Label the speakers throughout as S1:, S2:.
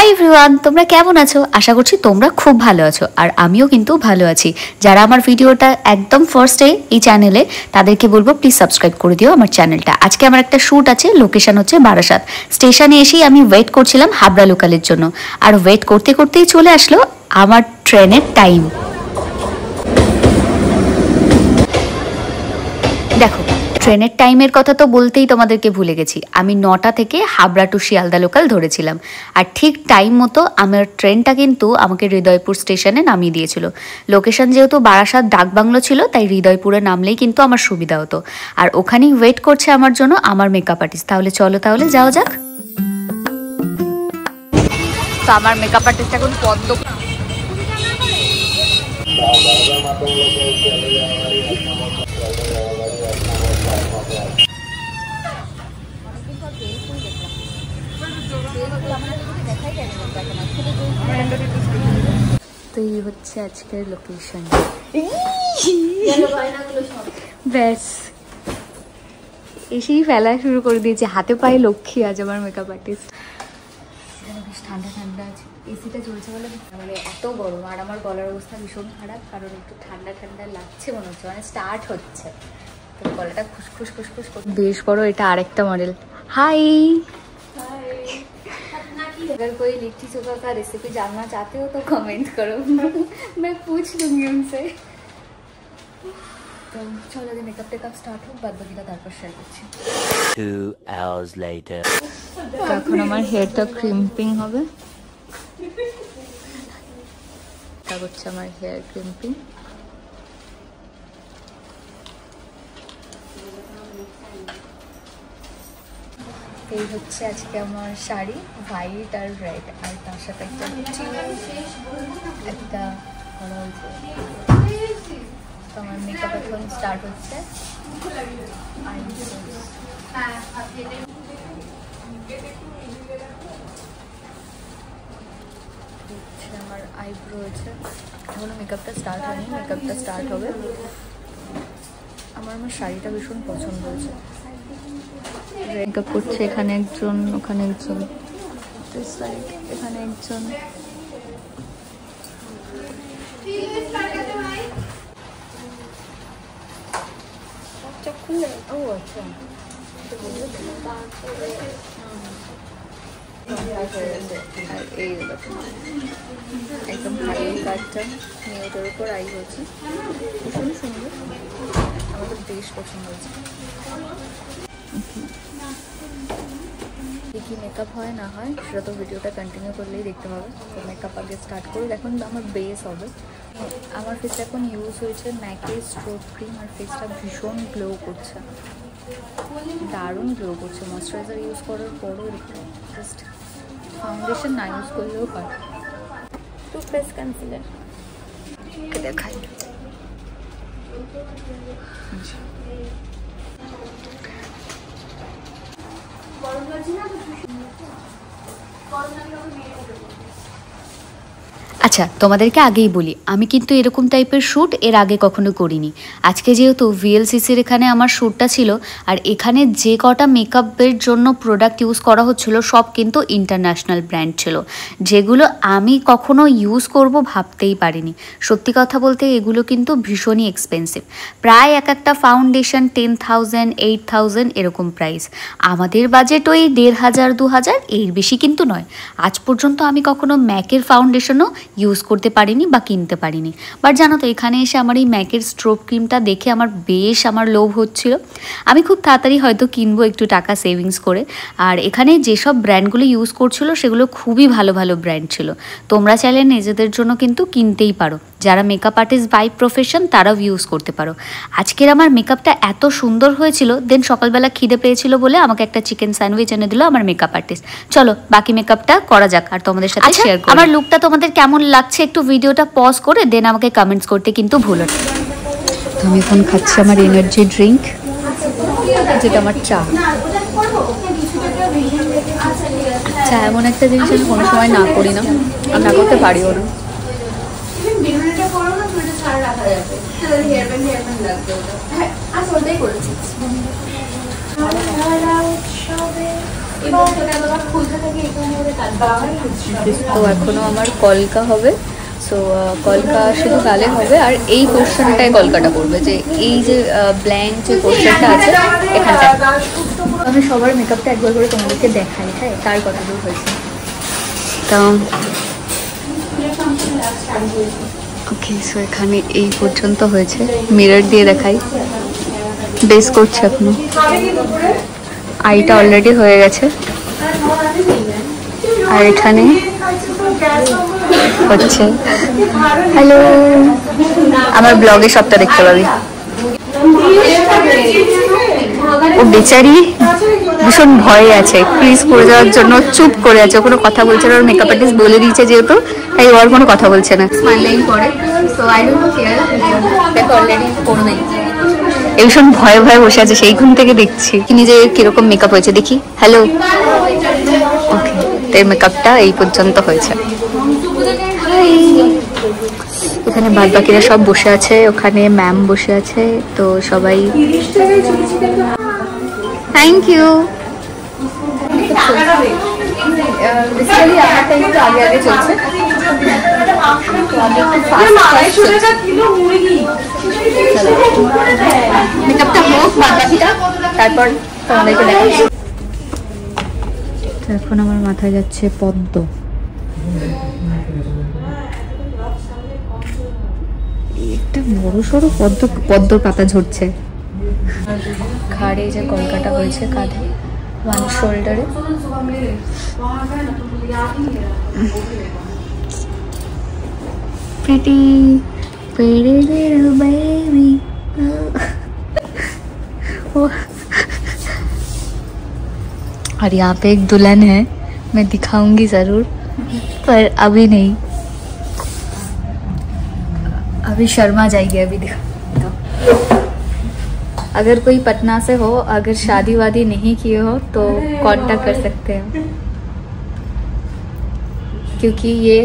S1: Hi everyone, তোমরা কেমন আছো? আশা করছি তোমরা খুব ভালো আছো, আর আমিও কিন্তু ভালো আছি। যারা আমার ভিডিওটা একদম ফার্স্টে এই চ্যানেলে, তাদেরকে বলবো প্লিজ সাবস্ক্রাইব করে দিও আমার চ্যানেলটা। আজকে আমার একটা শ্যুট আছে, লোকেশন হচ্ছে বারাসাত। স্টেশনে এসেই আমি ওয়েট করছিলাম হাবড়া লোকালের জন্য, আর ওয়েট করতে করতেই চলে আসলো আমার ট্রেনের টাইম। দেখো, ট্রেনের টাইমের কথা তো বলতেই তোমাদেরকে ভুলে গেছি। আমি 9টা থেকে হাবড়া টু শিয়ালদা লোকাল ধরেছিলাম, আর ঠিক টাইম মতো আমার ট্রেনটা কিন্তু আমাকে হৃদয়পুর স্টেশনে নামিয়ে দিয়েছিল। লোকেশন যেহেতু বারাসাত ডাকবাংলো ছিল, তাই হৃদয়পুরে নামলেই কিন্তু আমার সুবিধা হতো। আর ওখানেই ওয়েট করছে আমার জন্য আমার মেকআপ আর্টিস্ট। তাহলে যাওয়া যাক। তো আমার মেকআপ আর্টিস্ট এখন পদ্ম তো এই হচ্ছে আজকের লোকেশন। ব্যাস এসেই ফেলা শুরু করে দিয়েছে, হাতে পায়ে লক্ষ্মী আজ আমার মেকআপ আর্টিস্ট। বেশ ঠান্ডা ঠান্ডা আছে, এসিটা চলছে বলে মানে এত গরম। আর আমার গলার অবস্থা ভীষণ খারাপ, কারণ একটু ঠান্ডা ঠান্ডা লাগছে মনে হচ্ছে, মানে স্টার্ট হচ্ছে তো গলাটা খুসখুস খুসখুস করছে। বেশ বড়, এটা আরেকটা মডেল। হাই, अगर कोई लिट्टी चोखा का रेसिपी जानना चाहते हो तो कमेंट करो, मैं पूछ लूंगी उनसे। तो चलो আগে মেকআপ টেকআপ স্টার্ট হোক, বাদ বাকিটা তারপর শেয়ার করছি।
S2: 2 hours later
S1: এখন আমার হেয়ারটা ক্রিম্পিং হবে। এটা হচ্ছে আমার হেয়ার ক্রিম্পিং। এই হচ্ছে আজকে আমার শাড়ি, হোয়াইট আর রেড, আর তার সাথে একটা করা হয়েছে। তো আমার মেকআপ এখন স্টার্ট হচ্ছে। আমার আইব্রো হচ্ছে, এখনো মেকআপটা স্টার্ট হয়নি, মেকআপটা স্টার্ট হবে। আমার শাড়িটা ভীষণ পছন্দ হয়েছে। মেকআপ করছে এখানে একজন, ওখানে একজন, এখানে একজন। ও আচ্ছা, আর এই একদম হাই কাটটা নিয়ে ওটার উপর আই হচ্ছে, ভীষণ সুন্দর, আমার তো বেশ পছন্দ হয়েছে। কি মেকআপ হয় না হয় সেটা তো ভিডিওটা কন্টিনিউ করলেই দেখতে হবে। তো মেকআপ আগে স্টার্ট করি, এখন আমার বেস হবে। আমার ফেসটা এখন ইউজ হয়েছে ম্যাকের স্ট্রোক ক্রিম, আর ফেসটা ভীষণ গ্লো করছে, দারুণ গ্লো করছে। ময়শ্চারাইজার ইউজ করার পরও জাস্ট ফাউন্ডেশন না ইউজ করলেও হয়। টু ফেস কনসিলার দেখাই। আচ্ছা, তোমাদেরকে আগেই বলি, আমি কিন্তু এরকম টাইপের শ্যুট এর আগে কখনো করিনি। আজকে যেহেতু ভিএলসিসির এখানে আমার শ্যুটটা ছিল, আর এখানে যে কটা মেকআপের জন্য প্রোডাক্ট ইউজ করা হচ্ছিল সব কিন্তু ইন্টারন্যাশনাল ব্র্যান্ড ছিল, যেগুলো আমি কখনো ইউজ করব ভাবতেই পারিনি। সত্যি কথা বলতে এগুলো কিন্তু ভীষণই এক্সপেন্সিভ, প্রায় এক একটা ফাউন্ডেশন 10,000 8,000 এরকম প্রাইস। আমাদের বাজেট ওই 1,500 2,000, এর বেশি কিন্তু নয়। আজ পর্যন্ত আমি কখনো ম্যাকের ফাউন্ডেশনও ইউজ করতে পারিনি বা কিনতে পারিনি। বাট জানো তো, এখানে এসে আমার এই ম্যাকের স্ট্রোক ক্রিমটা দেখে আমার লোভ হচ্ছিল। আমি খুব তাড়াতাড়ি হয়তো কিনবো একটু টাকা সেভিংস করে। আর এখানে যেসব ব্র্যান্ডগুলো ইউজ করছিল সেগুলো খুবই ভালো ভালো ব্র্যান্ড ছিল। তোমরা চাইলে নিজেদের জন্য কিন্তু কিনতেই পারো, যারা মেকআপ আর্টিস্ট বাই প্রফেশন তারাও ইউজ করতে পারো। আজকের আমার মেকআপটা এত সুন্দর হয়েছিল, দেন সকালবেলা খিদে পেয়েছিল বলে আমাকে একটা চিকেন স্যান্ডউইচ এনে দিল আমার মেকআপ আর্টিস্ট। চলো বাকি মেকআপটা করা যাক আর তোমাদের সাথে শেয়ার করি। আমার লুকটা তোমাদের কেমন লাগছে একটু ভিডিওটা পজ করে দেন আমাকে কমেন্টস করতে কিন্তু ভুলো না। আমি এখন খাচ্ছি আমার এনার্জি ড্রিঙ্ক, যেটা আমার চা। চা এমন একটা জিনিস আমি কোনো সময় না করি না, আর না করতে পারিও না। তো এখনো আমার কলকা হবে। সো কলকা শুধু গালে হবে, আর এই পোর্শনটায় কলকাটা করবে, যে এই যে ব্ল্যাঙ্ক যে পোর্শনটা আছে এখানটায়। আমি সবার মেকআপটা একবার করে তোমাদেরকে দেখাই, হ্যাঁ, কার কত দূর হয়েছে। তো ওকে, সো এখানে এই পর্যন্ত হয়েছে। মিরর দিয়ে দেখাই, বেস করছে এখনো। আইটা অলরেডি হয়ে গেছে, আর এখানে হচ্ছে। হ্যালো, আমার ব্লগে সবটা দেখতে পাবি। ও বেচারি ভীষণ ভয়ে আছে, ক্রিজ করে যাওয়ার জন্য চুপ করে আছে, কোনো কথা বলছে না। ওর মেকআপ আর্টিস্ট বলে দিয়েছে যেহেতু, তাই ওর কোনো কথা বলছে না। স্মাইলিং করে, সো আই ডোন্ট কেয়ার, দেখো অলরেডি করবেই। এই ভীষণ ভয়ে ভয়ে বসে আছে, সেইখান থেকে দেখছি কি নিজে কিরকম মেকআপ হয়েছে দেখি। হ্যালো, ওকে, এর মেকআপটা এই পর্যন্ত হয়েছে। এখানে বাদ বাকিরা সব বসে আছে, ওখানে ম্যাম বসে আছে, তো সবাই থ্যাংক ইউ। বেসিক্যালি আমারটা একটু আগে আগে চলছে, মেকআপটা হোক বাদ বাকিটা, তারপর তোমাদেরকে দেখাচ্ছি। এখন আমার মাথায় যাচ্ছে পদ্ম। একটা বড় সড়ো পদ্মর পাতা ঝরছে। ঘাড়ে যে কলকাটা হয়েছে, কাঁধে, ওয়ান শোল্ডারে। Pretty little baby. और यहाँ पे एक दुल्हन है, मैं दिखाऊंगी जरूर, पर अभी नहीं, अभी शर्मा जाएगी। अभी दिखा, अगर कोई पटना से हो, अगर शादी वादी नहीं किए हो तो कांटेक्ट कर सकते हैं, क्योंकि ये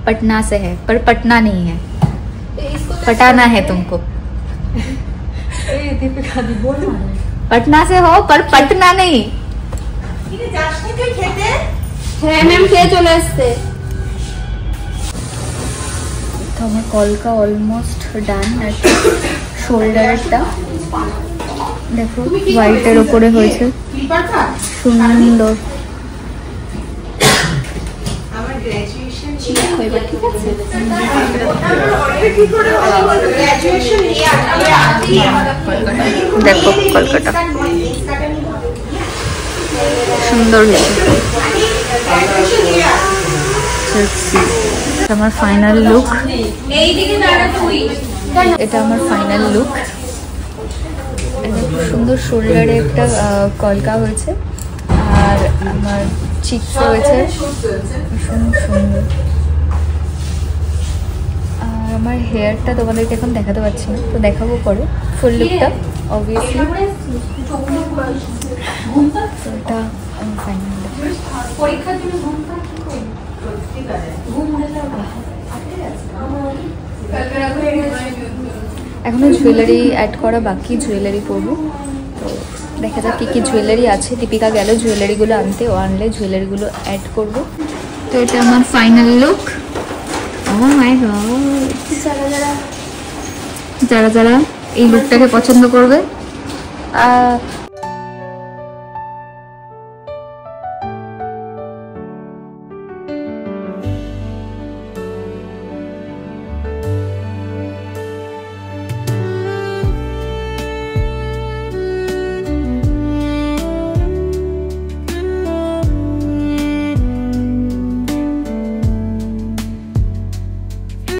S1: पटना से है, पर पटना नहीं है, पटाना है तुमको। पटना से हो पर पटना नहीं। তো আমার কলকা অলমোস্ট ডান। একটা শোল্ডারটা দেখো হোয়াইটের ওপরে হয়েছে, সুন্দর। দেখো কলকাতা সুন্দর হয়েছে। আমার ফাইনাল লুক, এটা আমার ফাইনাল লুক। সুন্দর শোল্ডারে একটা কলকা হয়েছে, আর আমার চিকস হয়েছে ভীষণ সুন্দর। আর আমার হেয়ারটা তোমাদেরকে এখন দেখাতে পারছি না, তো দেখাবো পরে ফুল লুকটা অবভিয়াসলি। তো এটা আমার ফাইনাল লুক। এখনো জুয়েলারি অ্যাড করা বাকি, জুয়েলারি পরবো। তো দেখা যাক কী কী জুয়েলারি আছে। দীপিকা গেল জুয়েলারিগুলো আনতে, ও আনলে জুয়েলারিগুলো অ্যাড করব। তো এটা আমার ফাইনাল লুক। ও মাই গড, যারা যারা এই লুকটাকে পছন্দ করবে,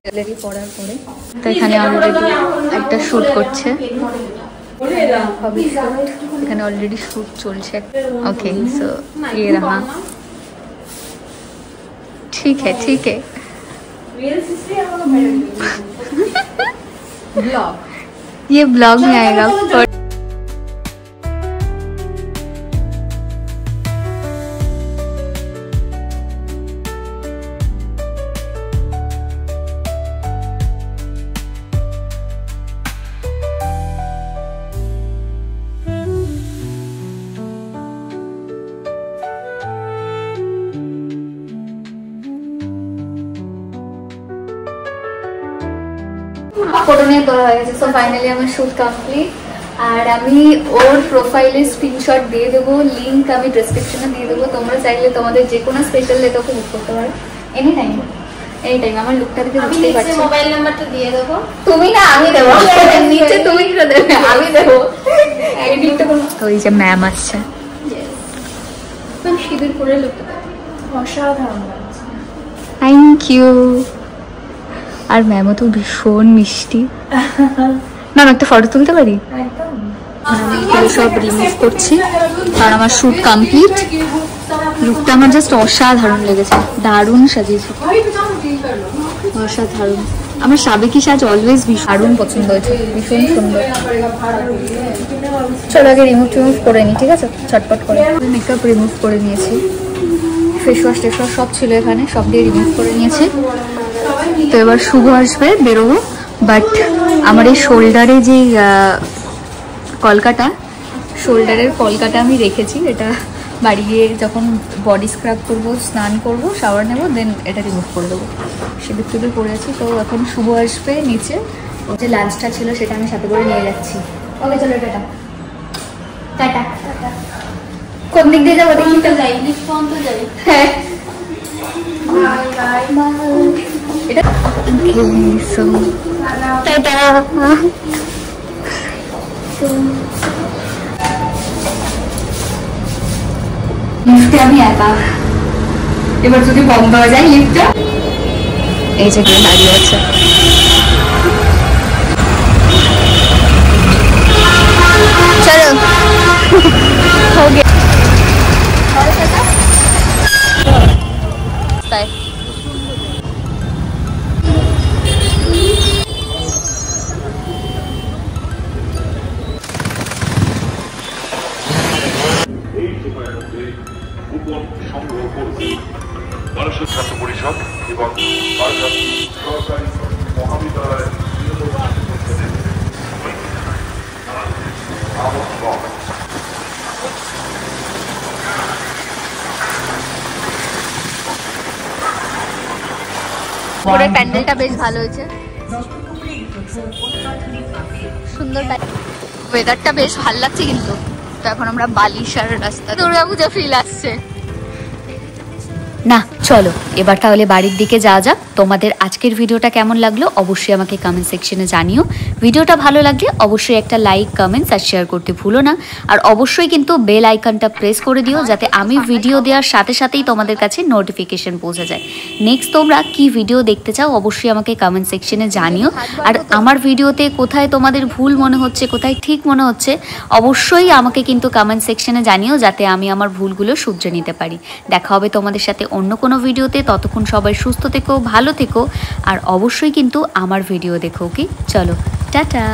S1: জুয়েলারি পরার পরে। তো এখানে অলরেডি একটা শ্যুট করছে, এখানে অলরেডি শ্যুট চলছে। ওকে, সো ये रहा, ठीक है ठीक है। ये ब्लॉग में आएगा। ফটো নিয়ে তোলা হয়ে গেছে। সো ফাইনালি আমার শুট কমপ্লিট। আর আমি ওর প্রোফাইলে স্ক্রিনশট দিয়ে দেবো, লিঙ্ক আমি ডেসক্রিপশনে দিয়ে দেবো। তোমরা চাইলে তোমাদের যে কোনো স্পেশাল ডেটাকে বুক করতে পারো এনি টাইম। আমার লুকটা দেখে বুঝতেই পারছি।
S3: মোবাইল নাম্বারটা দিয়ে দেবো।
S1: তুমি না, আমি দেবো। নিচে তুমি কি দেবে, আমি দেবো। এডিটটা করো। তো এই যে ম্যাম আসছে।
S3: সিঁদুর পরে লুকটা অসাধারণ লাগছে।
S1: Thank you. আর ম্যামও তো ভীষণ মিষ্টি। ম্যাম একটা ফটো তুলতে পারি?
S3: একদম।
S1: সব রিমুভ করছি আর আমার শুট কমপ্লিট। লুকটা আমার জাস্ট অসাধারণ লেগেছে, দারুণ সাজিয়েছে, অসাধারণ। আমার সাবেকি সাজ অলওয়েজ দারুণ পছন্দ হয়েছে, ভীষণ সুন্দর। চলো আগে রিমুভ করে নিই, ঠিক আছে? চটপট করে মেকআপ রিমুভ করে নিয়েছি, ফেস ওয়াশ টেস ওয়াশ সব ছিল এখানে, সব দিয়ে রিমুভ করে নিয়েছি। তো এবার শুভ আসবে, বেরোবো। বাট আমার এই শোল্ডারে যে কলকাটা, শোল্ডারের কলকাটা আমি রেখেছি, এটা বাড়ি গিয়ে যখন বডি স্ক্রাব করবো, স্নান করবো, শাওয়ার নেবো, দেন এটা রিমুভ করে দেবো। সিঁদুর টিঁদুর পরে আছি। তো এখন শুভ আসবে নিচে, যে লাঞ্চটা ছিল সেটা আমি সাথে করে নিয়ে যাচ্ছি। ওকে চলো, টাটা টাটা। কোন দিক দিয়ে যাবো দেখি তো, যাই লিফট পর্যন্ত যাই। হ্যাঁ এটা টাটা। লিফটে আমি একা, এবার যদি বন্ধ হয়ে যায় লিফটটা। এই যে দাঁড়িয়ে আছে। চলো हो गया।
S4: মানুষের ছাত্র পরিষদ এবং সরকারি মহাবিদ্যালয়ের
S1: প্যান্ডেলটা বেশ ভালো হয়েছে, সুন্দর। ওয়েদারটা বেশ ভালো লাগছে কিন্তু। তো এখন আমরা বালিশার রাস্তা, দুর্গাপূজা ফিল আসছে না। চলো এবার তাহলে বাড়ির দিকে যাওয়া যাক। তোমাদের আজকের ভিডিওটা কেমন লাগলো অবশ্যই আমাকে কমেন্ট সেকশনে জানিও। ভিডিওটা ভালো লাগলে অবশ্যই একটা লাইক, কমেন্টস আর শেয়ার করতে ভুলো না। আর অবশ্যই কিন্তু বেল আইকনটা প্রেস করে দিও, যাতে আমি ভিডিও দেওয়ার সাথে সাথেই তোমাদের কাছে নোটিফিকেশন পৌঁছে যায়। নেক্সট তোমরা কি ভিডিও দেখতে চাও অবশ্যই আমাকে কমেন্ট সেকশনে জানিও। আর আমার ভিডিওতে কোথায় তোমাদের ভুল মনে হচ্ছে, কোথায় ঠিক মনে হচ্ছে, অবশ্যই আমাকে কিন্তু কমেন্ট সেকশনে জানিও, যাতে আমি আমার ভুলগুলো শুধরে নিতে পারি। দেখা হবে তোমাদের সাথে অন্য কোনো ভিডিওতে। ততক্ষণ সবাই সুস্থ থেকো, ভালো থেকো, আর অবশ্যই কিন্তু আমার ভিডিও দেখো। ওকে চলো, টাটা।